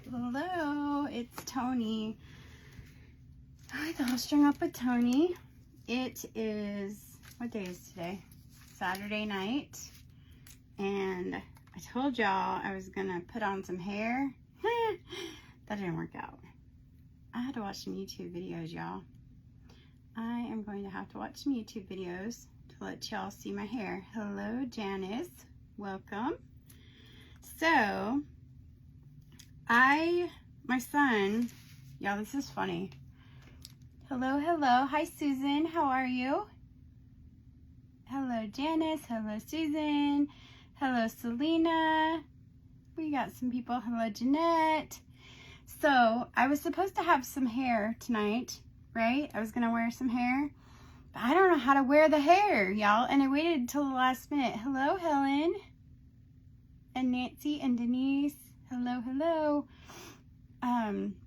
Hello, it's Tony. Hi, the whole string up with Tony. It is, what day is today? Saturday night. And I told y'all I was gonna put on some hair. That didn't work out. I had to watch some YouTube videos, y'all. I am going to have to watch some YouTube videos to let y'all see my hair. Hello, Janice. Welcome. So, my son, y'all, this is funny. Hello, hello. Hi, Susan. How are you? Hello, Janice. Hello, Susan. Hello, Selena. We got some people. Hello, Jeanette. So, I was supposed to have some hair tonight, right? I was going to wear some hair. But I don't know how to wear the hair, y'all. And I waited until the last minute. Hello, Helen. And Nancy and Denise. Hello, hello.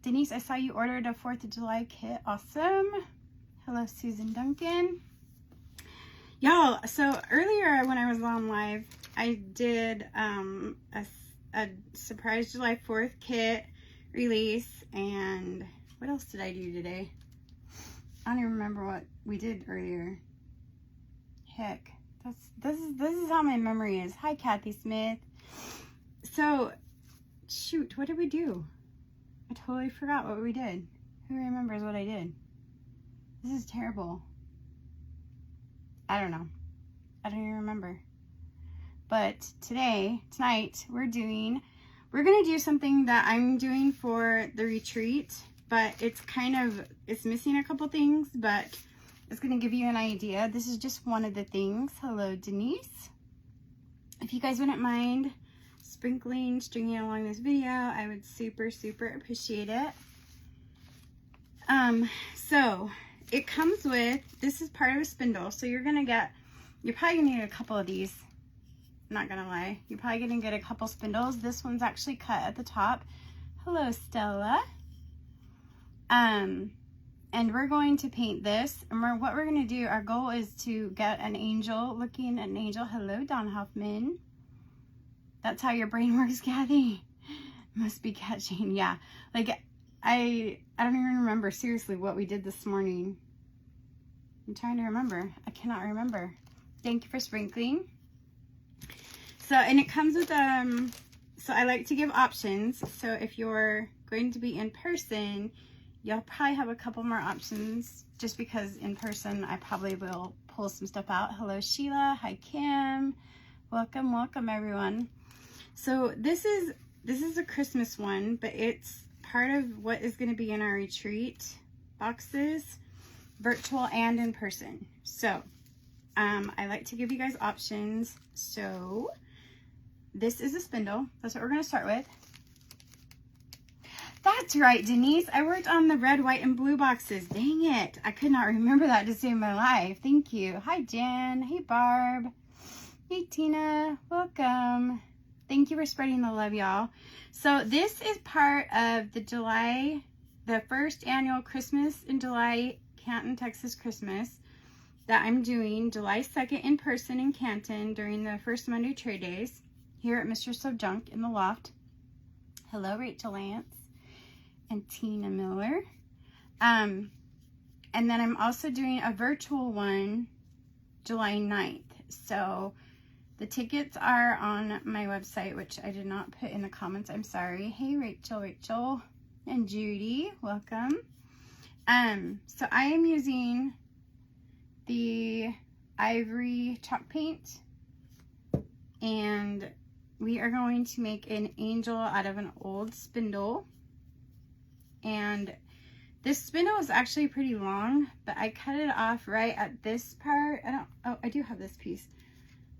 Denise, I saw you ordered a 4th of July kit. Awesome. Hello, Susan Duncan. Y'all, so earlier when I was on live, I did a surprise July 4th kit release. And what else did I do today? I don't even remember what we did earlier. Heck, this is how my memory is. Hi, Kathy Smith. So, shoot, what did we do? I totally forgot what we did. Who remembers what I did? This is terrible. I don't know. I don't even remember. But tonight, we're going to do something that I'm doing for the retreat, but it's missing a couple things, but it's going to give you an idea. This is just one of the things. Hello, Denise. If you guys wouldn't mind stringing along this video, I would super appreciate it. So it comes with, this is part of a spindle, so you're probably gonna need a couple of these. I'm not gonna lie, you're probably gonna get a couple spindles. This one's actually cut at the top. Hello, Stella. And we're going to paint this, and what we're gonna do, our goal is to get an angel, Hello, Don Hoffman. That's how your brain works, Kathy. Must be catching. Yeah. Like, I don't even remember seriously what we did this morning. I'm trying to remember. I cannot remember. Thank you for sprinkling. So, and it comes with, so I like to give options. So if you're going to be in person, you'll probably have a couple more options, just because in person, I probably will pull some stuff out. Hello, Sheila. Hi, Kim. Welcome, welcome, everyone. So this is a Christmas one, but it's part of what is going to be in our retreat boxes, virtual and in person. So I like to give you guys options. So this is a spindle. That's what we're going to start with. That's right, Denise. I worked on the red, white, and blue boxes. Dang it. I could not remember that to save my life. Thank you. Hi, Jen. Hey, Barb. Hey, Tina. Welcome. Thank you for spreading the love, y'all. So this is part of the first annual Christmas in July Canton, Texas Christmas that I'm doing July 2nd in person in Canton during the first Monday trade days here at Mistress of Junk in the loft. Hello, Rachel Lance and Tina Miller. And then I'm also doing a virtual one July 9th. So the tickets are on my website, which I did not put in the comments. I'm sorry. Hey, Rachel, and Judy. Welcome. So I am using the ivory chalk paint, and we are going to make an angel out of an old spindle. And this spindle is actually pretty long, but I cut it off right at this part. I do have this piece.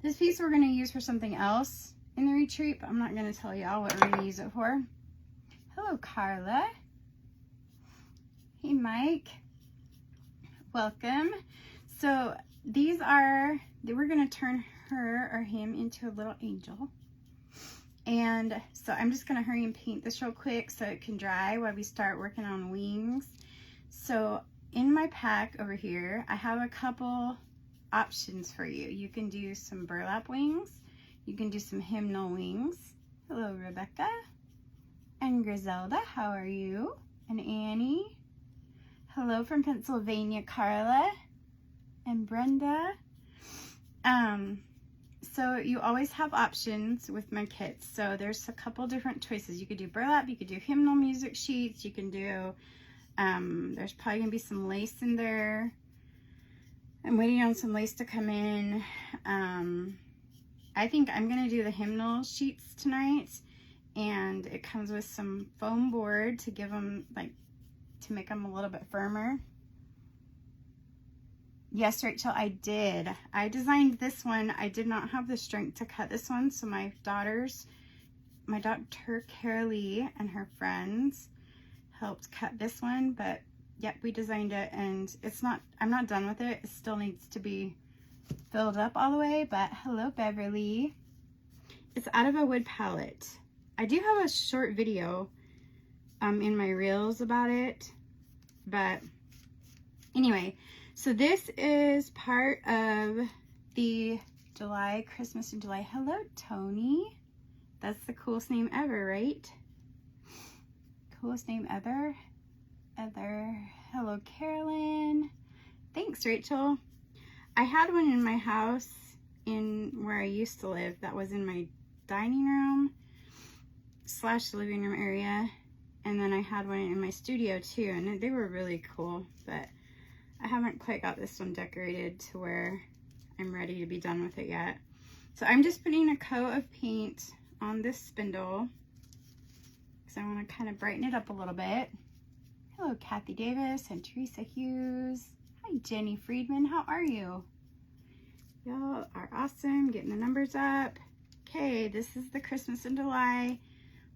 This piece we're going to use for something else in the retreat, but I'm not going to tell y'all what we're going to use it for. Hello, Carla. Hey, Mike. Welcome. So we're going to turn her or him into a little angel. And so I'm just going to hurry and paint this real quick so it can dry while we start working on wings. So in my pack over here, I have a couple options for you. You can do some burlap wings. You can do some hymnal wings. Hello, Rebecca. And Griselda, how are you? And Annie. Hello from Pennsylvania, Carla. And Brenda. So you always have options with my kits. So there's a couple different choices. You could do burlap, you could do hymnal music sheets, you can do, there's probably gonna be some lace in there. I'm waiting on some lace to come in. I think I'm gonna do the hymnal sheets tonight, and it comes with some foam board to give them, like, to make them a little bit firmer. Yes, Rachel, I did. I designed this one. I did not have the strength to cut this one, so my daughter Carolee and her friends helped cut this one, but yep, we designed it, and I'm not done with it. It still needs to be filled up all the way, but hello, Beverly. It's out of a wood palette. I do have a short video in my reels about it, but anyway, so this is part of the July, Christmas in July. Hello, Tony. That's the coolest name ever, right? Coolest name ever. Hello, Carolyn. Thanks, Rachel. I had one in my house in where I used to live that was in my dining room / living room area. And then I had one in my studio too, and they were really cool, but I haven't quite got this one decorated to where I'm ready to be done with it yet. So I'm just putting a coat of paint on this spindle because I want to kind of brighten it up a little bit. Hello, Kathy Davis and Teresa Hughes. Hi, Jenny Friedman. How are you? Y'all are awesome. Getting the numbers up. Okay, this is the Christmas in July.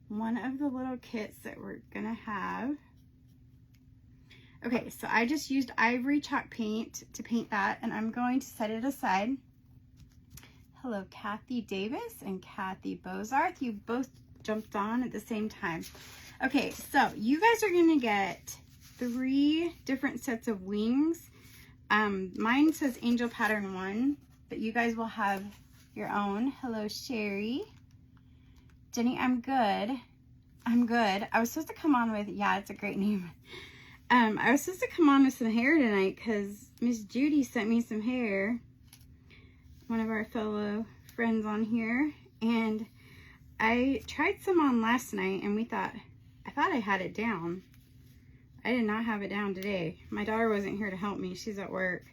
One of the little kits that we're going to have. Okay, so I just used ivory chalk paint to paint that, and I'm going to set it aside. Hello, Kathy Davis and Kathy Bozarth. You both jumped on at the same time. Okay, so you guys are going to get 3 different sets of wings. Mine says Angel Pattern 1, but you guys will have your own. Hello, Sherry. Jenny, I'm good. I'm good. I was supposed to come on with, yeah, it's a great name. I was supposed to come on with some hair tonight because Miss Judy sent me some hair, one of our fellow friends on here, and I tried some on last night, and I thought I had it down. I did not have it down today. My daughter wasn't here to help me. She's at work,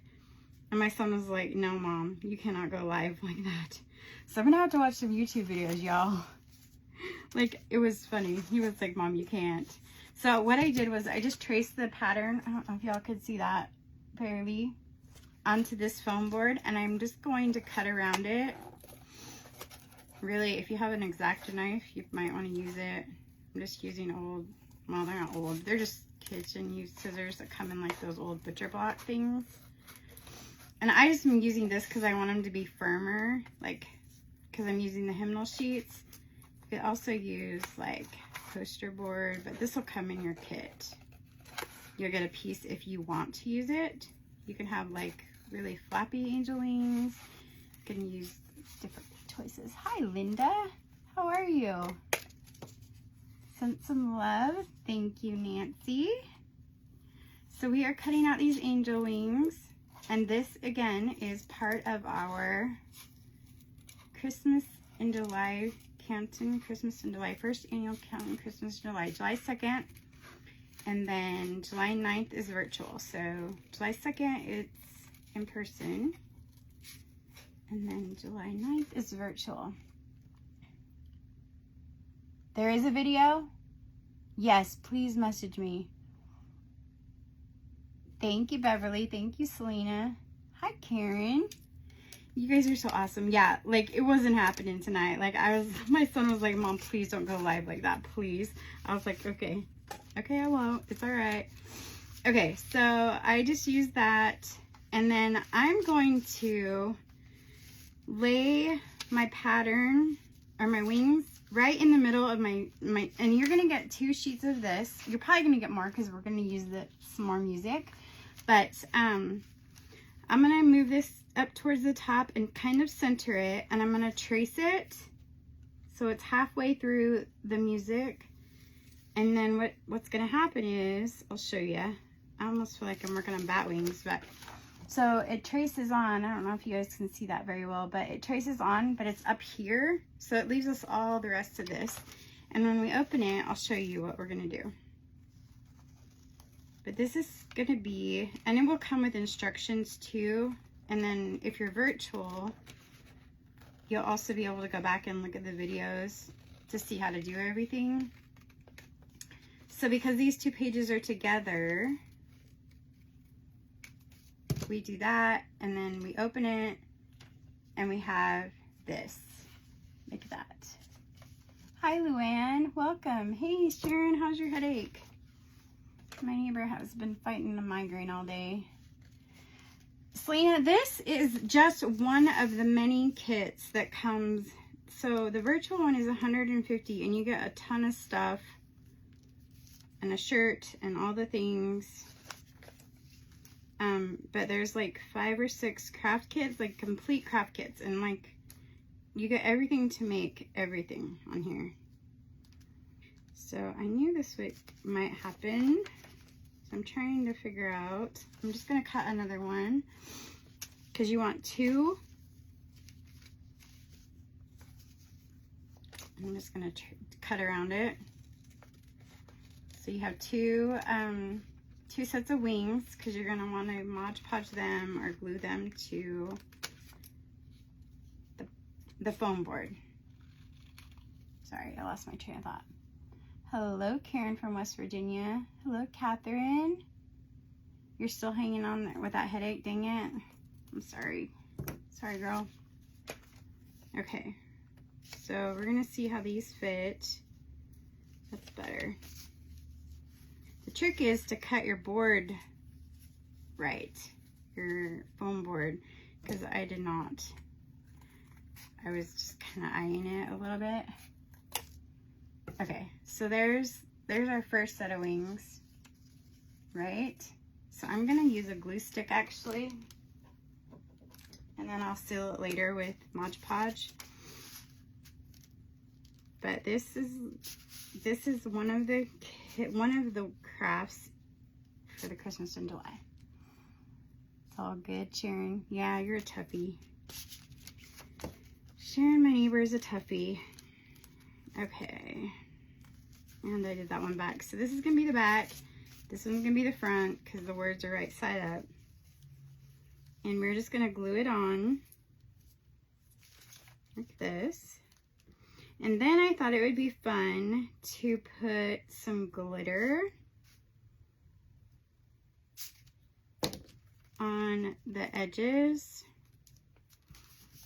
and my son was like, no, Mom, you cannot go live like that. So I'm gonna have to watch some YouTube videos, y'all. Like, it was funny. He was like, Mom, you can't. So what I did was I just traced the pattern, I don't know if y'all could see that barely, onto this foam board, and I'm just going to cut around it. Really, if you have an X-Acto knife, you might want to use it. I'm just using old, well, they're not old, they're just kitchen used scissors that come in like those old butcher block things. And I just am using this because I want them to be firmer, like, because I'm using the hymnal sheets. You could also use like poster board, but this will come in your kit. You'll get a piece if you want to use it. You can have like really flappy angel wings. You can use different choices. Hi, Linda. How are you? Sent some love. Thank you, Nancy. So we are cutting out these angel wings, and this again is part of our Christmas in July Canton Christmas in July, first annual Canton Christmas in July, July 2nd, and then July 9th is virtual. So July 2nd it's in person, and then July 9th is virtual. There is a video? Yes, please message me. Thank you, Beverly. Thank you, Selena. Hi, Karen. You guys are so awesome. Yeah, like, it wasn't happening tonight. Like, my son was like, Mom, please don't go live like that, please. I was like, okay, I won't. It's all right. Okay, so I just used that, and then I'm going to lay my pattern, or my wings, right in the middle of my and you're going to get 2 sheets of this. You're probably going to get more because we're going to use some more music. But I'm going to move this up towards the top and kind of center it, and I'm going to trace it so it's halfway through the music, And then what's going to happen is, I'll show you. I almost feel like I'm working on bat wings, but so it traces on. I don't know if you guys can see that very well, but it traces on, but it's up here. So it leaves us all the rest of this. And when we open it, I'll show you what we're going to do. But this is going to be, and it will come with instructions too. And then if you're virtual, you'll also be able to go back and look at the videos to see how to do everything. So because these two pages are together, we do that, and then we open it, and we have this. Look at that. Hi, Luann. Welcome. Hey, Sharon, how's your headache? My neighbor has been fighting a migraine all day. Selena, this is just one of the many kits that comes. So the virtual one is $150, and you get a ton of stuff, and a shirt, and all the things. But there's like 5 or 6 craft kits, like complete craft kits, and like you get everything to make everything on here. So I knew this might happen. So I'm trying to figure out. I'm just gonna cut another one because you want 2. I'm just gonna cut around it. So you have 2 sets of wings because you're going to want to Mod Podge them or glue them to the foam board. Sorry, I lost my train of thought. Hello, Karen from West Virginia. Hello, Catherine. You're still hanging on there with that headache, dang it. I'm sorry. Sorry, girl. Okay, so we're going to see how these fit. That's better. The trick is to cut your board right, your foam board, because I did not. I was just kind of eyeing it a little bit. Okay, so there's our first set of wings, right? So I'm gonna use a glue stick actually, and then I'll seal it later with Mod Podge. But this is one of the crafts for the Christmas in July. It's all good, Sharon. Yeah, you're a toughie. Sharon, my neighbor, is a toughie. Okay. And I did that one back. So this is going to be the back. This one's going to be the front because the words are right side up. And we're just going to glue it on like this. And then I thought it would be fun to put some glitter on the edges.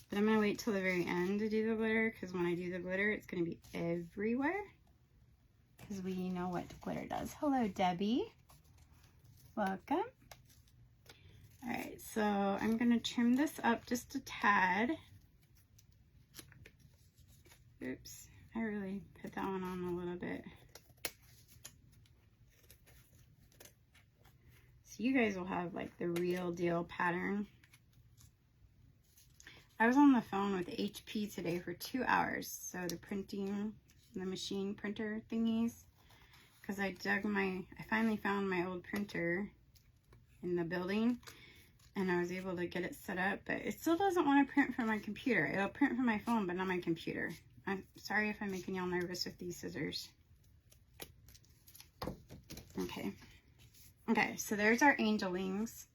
But I'm going to wait till the very end to do the glitter, because when I do the glitter, it's going to be everywhere. Because we know what glitter does. Hello, Debbie. Welcome. Alright, so I'm going to trim this up just a tad. Oops, I really put that one on a little bit. So you guys will have like the real deal pattern. I was on the phone with HP today for 2 hours. So the machine printer thingies. Because I finally found my old printer in the building. And I was able to get it set up. But it still doesn't want to print from my computer. It'll print from my phone, but not my computer. I'm sorry if I'm making y'all nervous with these scissors. Okay. Okay, so there's our angel wings.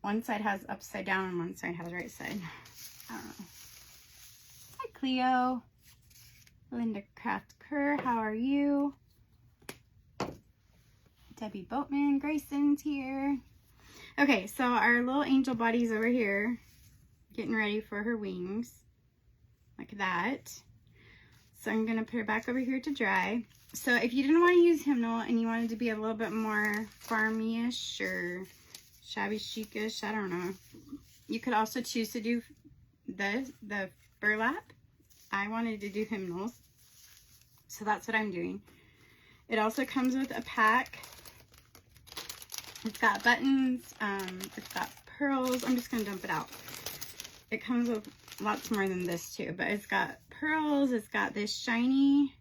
One side has upside down and one side has right side. I don't know. Hi, Cleo. Linda Craft Kerr, how are you? Debbie Boatman, Grayson's here. Okay, so our little angel body's over here, getting ready for her wings. Like that. So I'm going to put her back over here to dry. So if you didn't want to use hymnal and you wanted to be a little bit more farmy-ish or shabby chic-ish, I don't know. You could also choose to do the burlap. I wanted to do hymnals. So that's what I'm doing. It also comes with a pack. It's got buttons. It's got pearls. I'm just going to dump it out. It comes with lots more than this too, but it's got pearls. It's got this shiny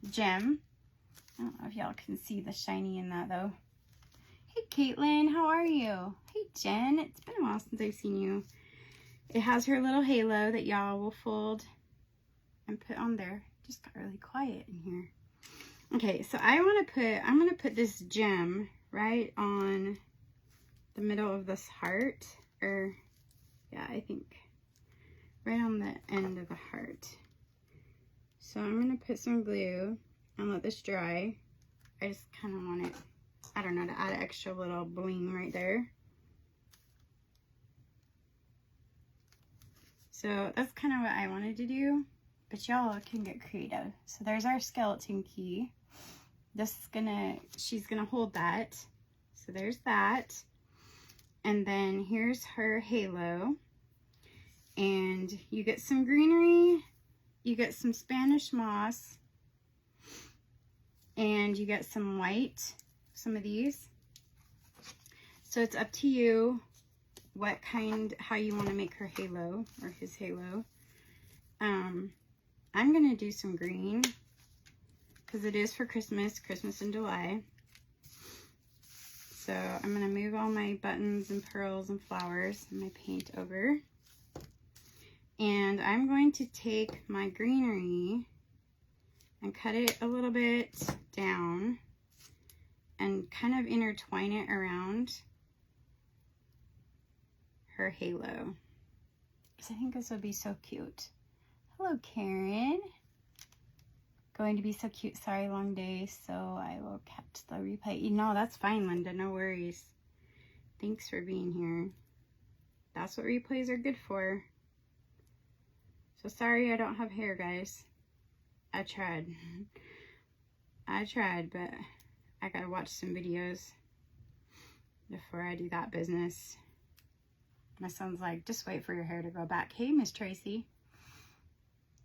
gem. I don't know if y'all can see the shiny in that though. Hey Caitlin, how are you? Hey Jen, it's been a while since I've seen you. It has her little halo that y'all will fold and put on there. Just got really quiet in here. Okay, so I'm gonna put this gem right on the middle of this heart, or yeah, I think right on the end of the heart. So I'm gonna put some glue and let this dry. I just kind of want it, I don't know, to add an extra little bling right there. So that's kind of what I wanted to do, but y'all can get creative. So there's our skeleton key. She's gonna hold that. So there's that. And then here's her halo. And you get some greenery, you get some Spanish moss, and you get some white, some of these. So it's up to you how you want to make her halo or his halo. I'm gonna do some green because it is for Christmas in July. So I'm gonna move all my buttons and pearls and flowers and my paint over. And I'm going to take my greenery and cut it a little bit down and kind of intertwine it around her halo. Because I think this would be so cute. Hello, Karen. Going to be so cute. Sorry, long day, so I will catch the replay. No, that's fine, Linda. No worries. Thanks for being here. That's what replays are good for. So sorry I don't have hair, guys. I tried. But I gotta watch some videos before I do that business. My son's like, just wait for your hair to grow back. Hey, Miss Tracy.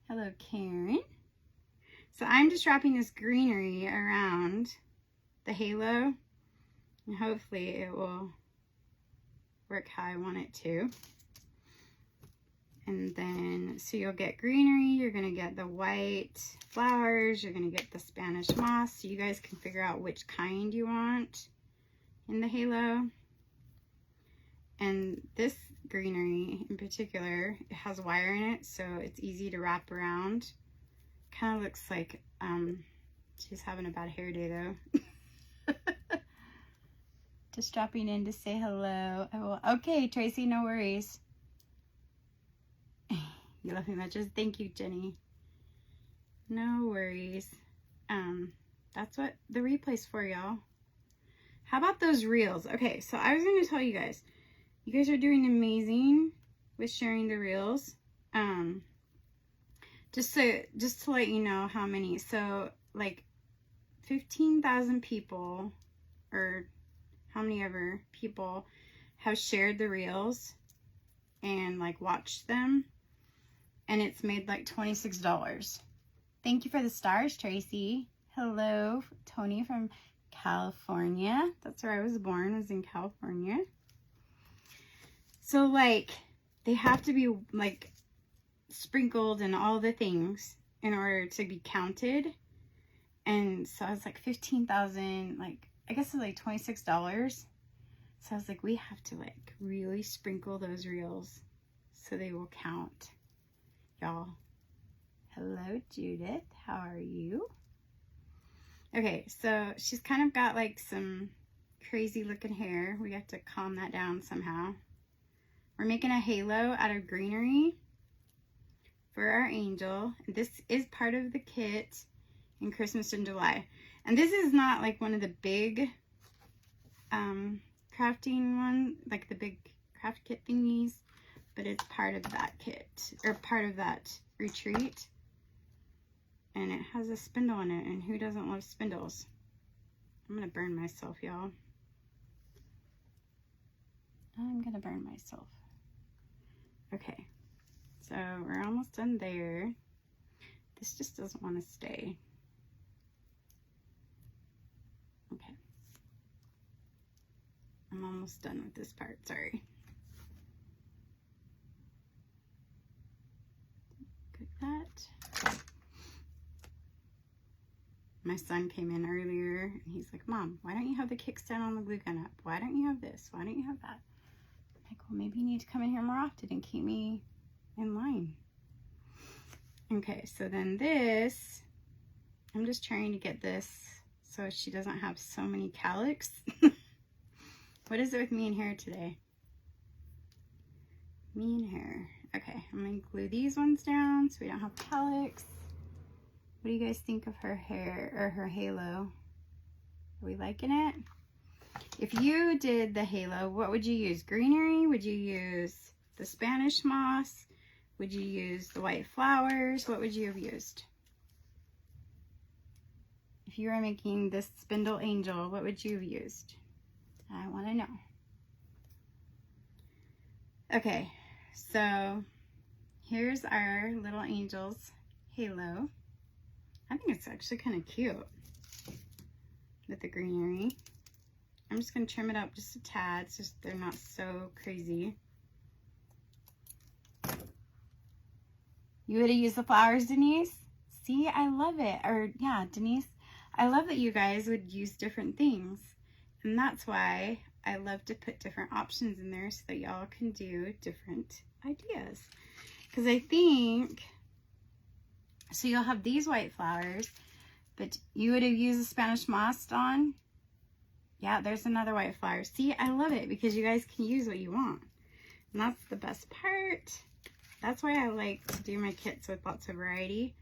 Hello, Karen. So I'm just wrapping this greenery around the halo, and hopefully it will work how I want it to. And then, so you'll get greenery, you're gonna get the white flowers, you're gonna get the Spanish moss, so you guys can figure out which kind you want in the halo. And this greenery in particular, it has wire in it, so it's easy to wrap around. Kind of looks like she's having a bad hair day though. Just dropping in to say hello. Okay, Tracy, no worries. You love me much. Thank you, Jenny. No worries. That's what the replay's for, y'all. How about those reels? Okay, so I was going to tell you guys are doing amazing with sharing the reels. Just to let you know how many. So like 15,000 people, or how many ever people have shared the reels and like watched them. And it's made like $26. Thank you for the stars, Tracy. Hello, Tony from California. That's where I was born, I was in California. So like, they have to be like sprinkled and all the things in order to be counted. And so I was like 15,000, like, I guess it's like $26. So I was like, we have to like really sprinkle those reels so they will count. Y'all. Hello, Judith. How are you? Okay, so she's kind of got like some crazy looking hair. We have to calm that down somehow. We're making a halo out of greenery for our angel. This is part of the kit in Christmas in July. And this is not like one of the big crafting one, like the big craft kit thingies. But it's part of that kit, or part of that retreat. And it has a spindle in it, and who doesn't love spindles? I'm gonna burn myself, y'all. I'm gonna burn myself. Okay, so we're almost done there. This just doesn't want to stay. Okay. I'm almost done with this part, sorry. That. My son came in earlier and he's like, Mom, why don't you have the kickstand on the glue gun up? Why don't you have this? Why don't you have that? I'm like, well, maybe you need to come in here more often and keep me in line. Okay, so then this, I'm just trying to get this so she doesn't have so many calics. What is it with me and hair today? Me and hair. Okay, I'm gonna glue these ones down so we don't have calics. What do you guys think of her hair or her halo? Are we liking it? If you did the halo, what would you use? Greenery? Would you use the Spanish moss? Would you use the white flowers? What would you have used? If you were making this spindle angel, what would you have used? I want to know. Okay, so here's our little angel's halo. I think it's actually kind of cute with the greenery. I'm just going to trim it up just a tad, it's just they're not so crazy. You would have used the flowers, Denise? See, I love it. Or yeah, Denise, I love that you guys would use different things. And that's why I love to put different options in there so that y'all can do different ideas. Because I think, so you'll have these white flowers, but you would have used the Spanish moss on. Yeah, there's another white flower. See, I love it because you guys can use what you want. And that's the best part. That's why I like to do my kits with lots of variety.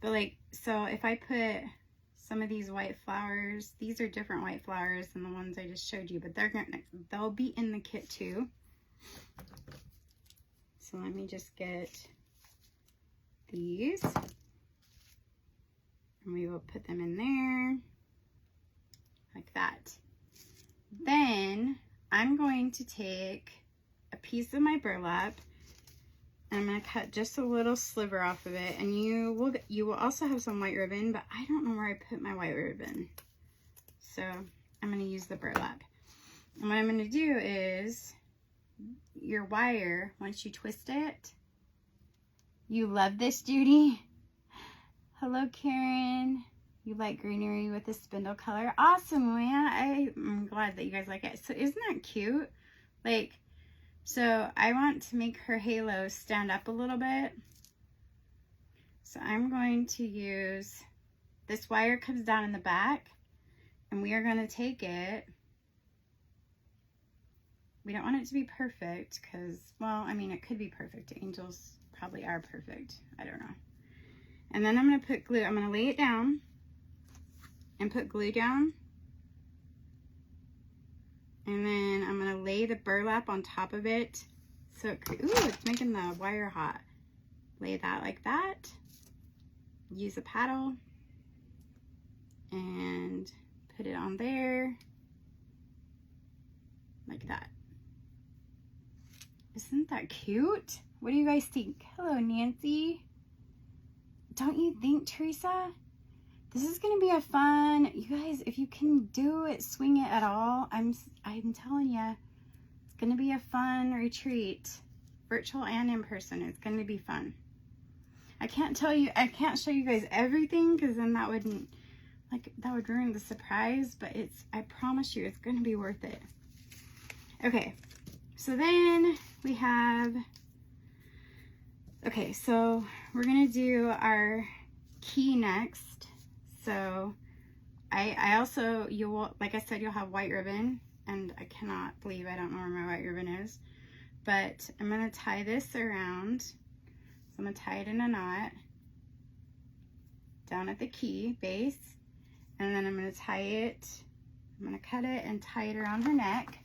But like, so if I put some of these white flowers, these are different white flowers than the ones I just showed you, but they'll be in the kit too. So let me just get these and we will put them in there like that. Then I'm going to take a piece of my burlap and I'm going to cut just a little sliver off of it, and you will also have some white ribbon, but I don't know where I put my white ribbon, so I'm going to use the burlap. And what I'm going to do is, your wire, once you twist it, you love this, Judy? Hello, Karen. You like greenery with the spindle color? Awesome, man. I'm glad that you guys like it. So isn't that cute? Like, so I want to make her halo stand up a little bit. So I'm going to use, this wire comes down in the back, and we are going to take it. We don't want it to be perfect because, well, I mean, it could be perfect. Angels probably are perfect. I don't know. And then I'm going to put glue. I'm going to lay it down and put glue down. And then I'm going to lay the burlap on top of it. So, ooh, it's making the wire hot. Lay that like that. Use a paddle. And put it on there. Like that. Isn't that cute? What do you guys think? Hello, Nancy. Don't you think, Teresa? This is going to be a fun, you guys, if you can do it, swing it at all, I'm telling you, it's going to be a fun retreat, virtual and in person. It's going to be fun. I can't show you guys everything because then that would ruin the surprise, but I promise you, it's going to be worth it. Okay, so then we have, okay, so we're going to do our key next. So I also, like I said, you'll have white ribbon, and I cannot believe I don't know where my white ribbon is, but I'm going to tie this around. So I'm going to tie it in a knot down at the key base, and then I'm going to tie it, I'm going to cut it and tie it around her neck.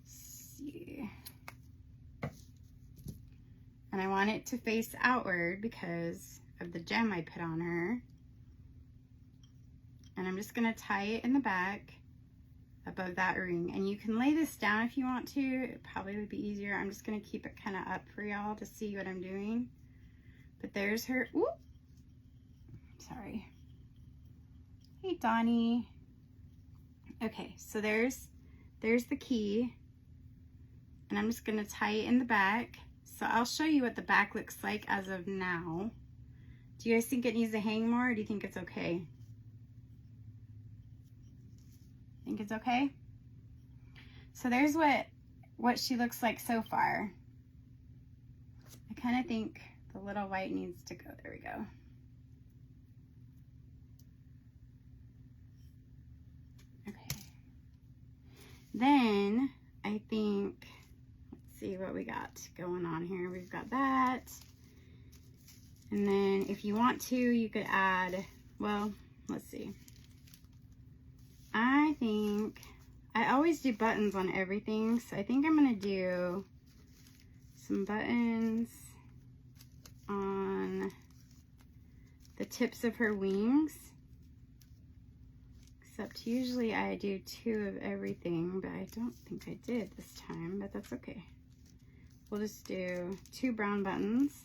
Let's see. And I want it to face outward because of the gem I put on her. And I'm just going to tie it in the back above that ring. And you can lay this down if you want to. It probably would be easier. I'm just going to keep it kind of up for y'all to see what I'm doing. But there's her. Ooh. Sorry. Hey, Donnie. Okay, so there's the key. And I'm just going to tie it in the back. So I'll show you what the back looks like as of now. Do you guys think it needs to hang more, or do you think it's okay? Think it's okay? So there's what she looks like so far. I kind of think the little white needs to go. There we go. Okay. Then I think, let's see what we got going on here. We've got that. And then if you want to, you could add, well, let's see. I think, I always do buttons on everything. So I think I'm going to do some buttons on the tips of her wings. Except usually I do 2 of everything, but I don't think I did this time, but that's okay. We'll just do 2 brown buttons.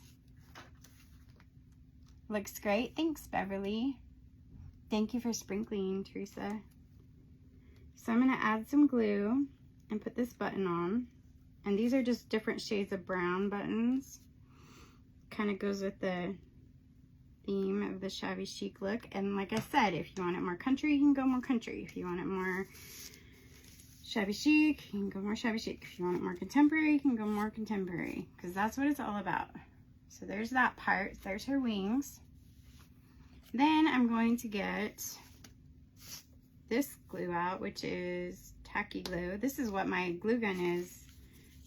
Looks great. Thanks, Beverly. Thank you for sprinkling, Teresa. So I'm going to add some glue and put this button on. And these are just different shades of brown buttons. Kind of goes with the theme of the shabby chic look. And like I said, if you want it more country, you can go more country. If you want it more shabby chic, you can go more shabby chic. If you want it more contemporary, you can go more contemporary. Because that's what it's all about. So there's that part. There's her wings. Then I'm going to get this glue out, which is tacky glue. This is what my glue gun is,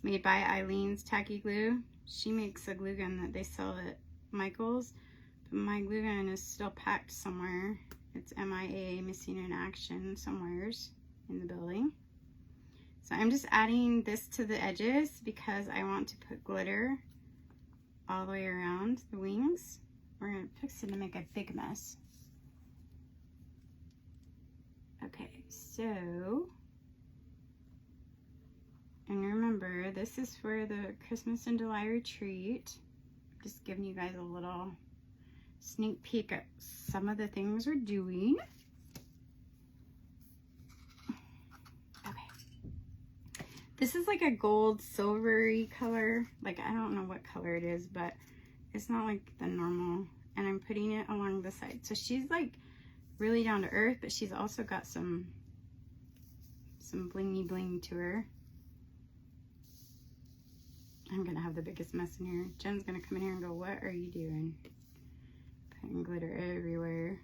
made by Eileen's Tacky Glue. She makes a glue gun that they sell at Michael's, but my glue gun is still packed somewhere. It's MIA, missing in action, somewheres in the building. So I'm just adding this to the edges because I want to put glitter all the way around the wings. We're going to fix it to make a big mess. Okay, so, and remember, this is for the Christmas in July retreat. Just giving you guys a little sneak peek at some of the things we're doing. Okay. This is like a gold silvery color. Like, I don't know what color it is, but it's not like the normal. And I'm putting it along the side. So she's like really down to earth, but she's also got some blingy bling to her. I'm gonna have the biggest mess in here. Jen's gonna come in here and go, what are you doing? Putting glitter everywhere.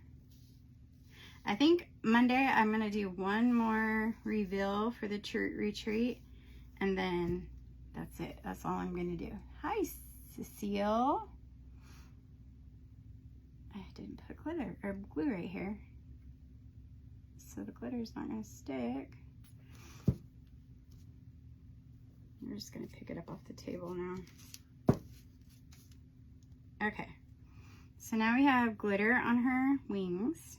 I think Monday I'm gonna do one more reveal for the retreat, and then that's it. That's all I'm gonna do. Hi, Cecile. I didn't put glitter or glue right here, so the glitter is not gonna stick. We're just gonna pick it up off the table now. Okay, so now we have glitter on her wings,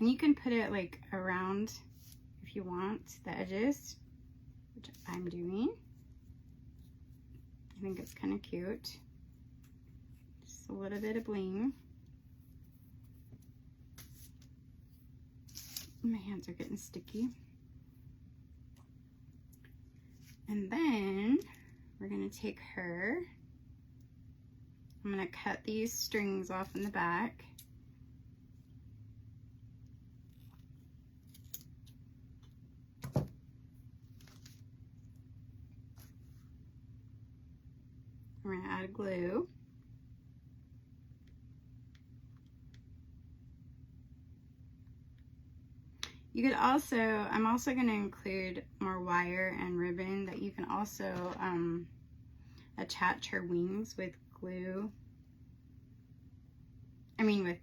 and you can put it like around if you want the edges, which I'm doing. I think it's kind of cute. Just a little bit of bling. My hands are getting sticky. And then we're gonna take her, I'm gonna cut these strings off in the back. We're gonna add glue. You could also, I'm also going to include more wire and ribbon that you can also attach her wings with glue. I mean with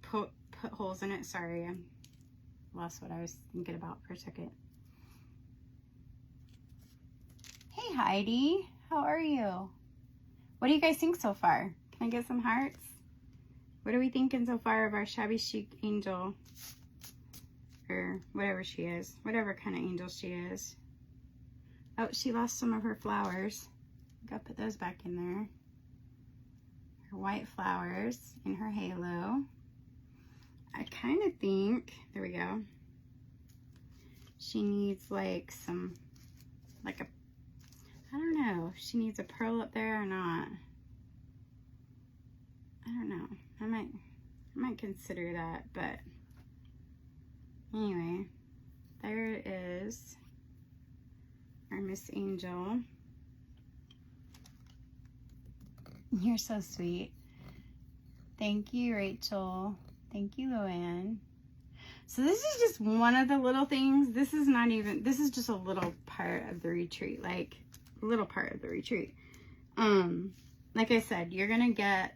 put holes in it. Sorry, I lost what I was thinking about for a second. Hey Heidi, how are you? What do you guys think so far? Can I get some hearts? What are we thinking so far of our shabby chic angel? Or whatever she is, whatever kind of angel she is. Oh, she lost some of her flowers. Gotta put those back in there. Her white flowers in her halo. I kind of think, there we go. She needs like some, like a, I don't know if she needs a pearl up there or not. I consider that, but anyway, there it is, our Miss Angel. You're so sweet. Thank you, Rachel. Thank you, Luann. So this is just one of the little things. This is not even, this is just a little part of the retreat, like a little part of the retreat. Like I said, you're going to get,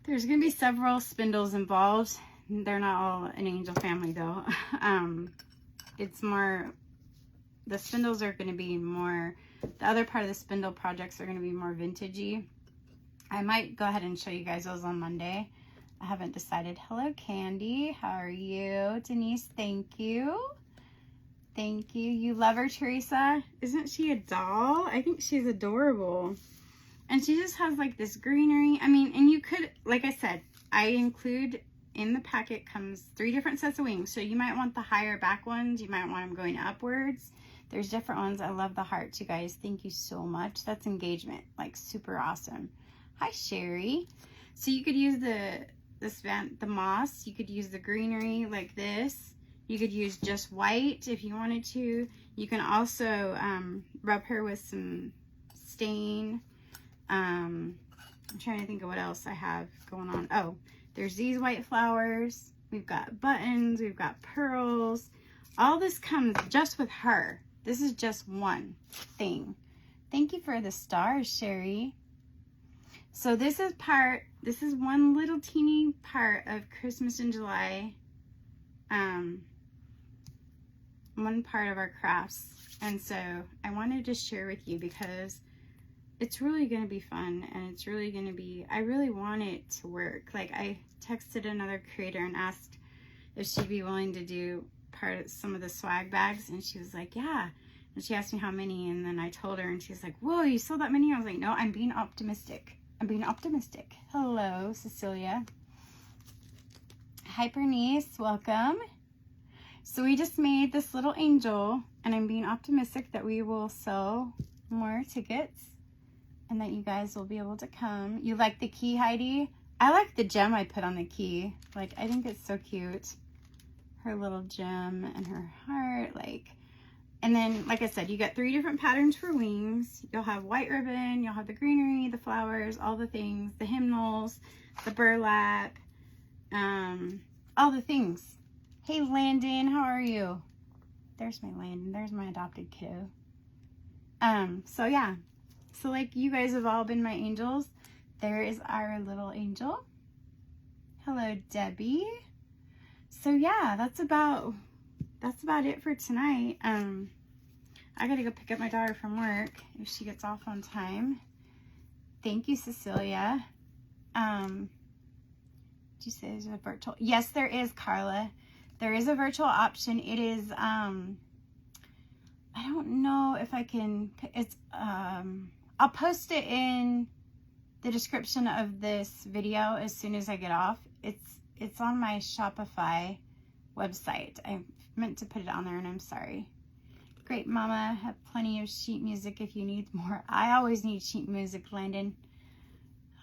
there's going to be several spindles involved. They're not all an angel family though. It's more, the spindles are going to be more, the other part of the spindle projects are going to be more vintagey. I might go ahead and show you guys those on Monday. I haven't decided. Hello, Candy. How are you? Denise, thank you. Thank you. You love her, Teresa? Isn't she a doll? I think she's adorable. And she just has like this greenery. I mean, and you could, like I said, I include in the packet comes 3 different sets of wings. So you might want the higher back ones. You might want them going upwards. There's different ones. I love the hearts, you guys. Thank you so much. That's engagement. Like super awesome. Hi, Sherry. So you could use the moss. You could use the greenery like this. You could use just white if you wanted to. You can also rub her with some stain. I'm trying to think of what else I have going on. Oh, there's these white flowers. We've got buttons. We've got pearls. All this comes just with her. This is just one thing. Thank you for the stars, Sherry. So this is one little teeny part of Christmas in July. One part of our crafts. And so I wanted to share with you because it's really going to be fun, and it's really going to be, I really want it to work. Like I texted another creator and asked if she'd be willing to do some of the swag bags, and she was like, yeah. And she asked me how many, and then I told her, and she's like, whoa, you sold that many? I was like, no, I'm being optimistic. I'm being optimistic. Hello, Cecilia. Hi, Bernice. Welcome. So we just made this little angel, and I'm being optimistic that we will sell more tickets and that you guys will be able to come. You like the key, Heidi? I like the gem I put on the key. Like, I think it's so cute. Her little gem and her heart, like. And then, like I said, you get 3 different patterns for wings. You'll have white ribbon, you'll have the greenery, the flowers, all the things, the hymnals, the burlap, all the things. Hey, Landon, how are you? There's my Landon. There's my adopted kiddo. So yeah. So like you guys have all been my angels. There is our little angel. Hello, Debbie. So yeah, that's about it for tonight. I gotta go pick up my daughter from work if she gets off on time. Thank you, Cecilia. Did you say there's a virtual? Yes, there is, Carla. There is a virtual option. It is, I don't know if I can, it's, I'll post it in the description of this video as soon as I get off. It's on my Shopify website. I meant to put it on there and I'm sorry. Great, Mama. Have plenty of sheet music if you need more. I always need sheet music, Landon.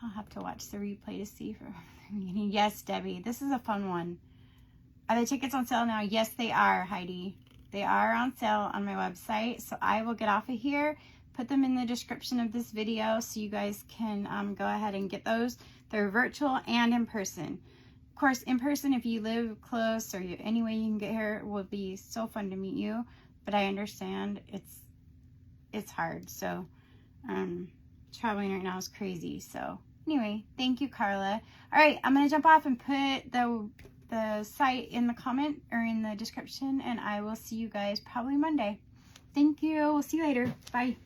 I'll have to watch the replay to see for yes, Debbie. This is a fun one. Are the tickets on sale now? Yes, they are, Heidi. They are on sale on my website. So I will get off of here, put them in the description of this video so you guys can go ahead and get those. They're virtual and in person. Of course, in person, if you live close or any way you can get here, it will be so fun to meet you. But I understand it's hard. So traveling right now is crazy. So anyway, thank you, Carla. All right, I'm going to jump off and put the site in the comment or in the description, and I will see you guys probably Monday. Thank you. We'll see you later. Bye.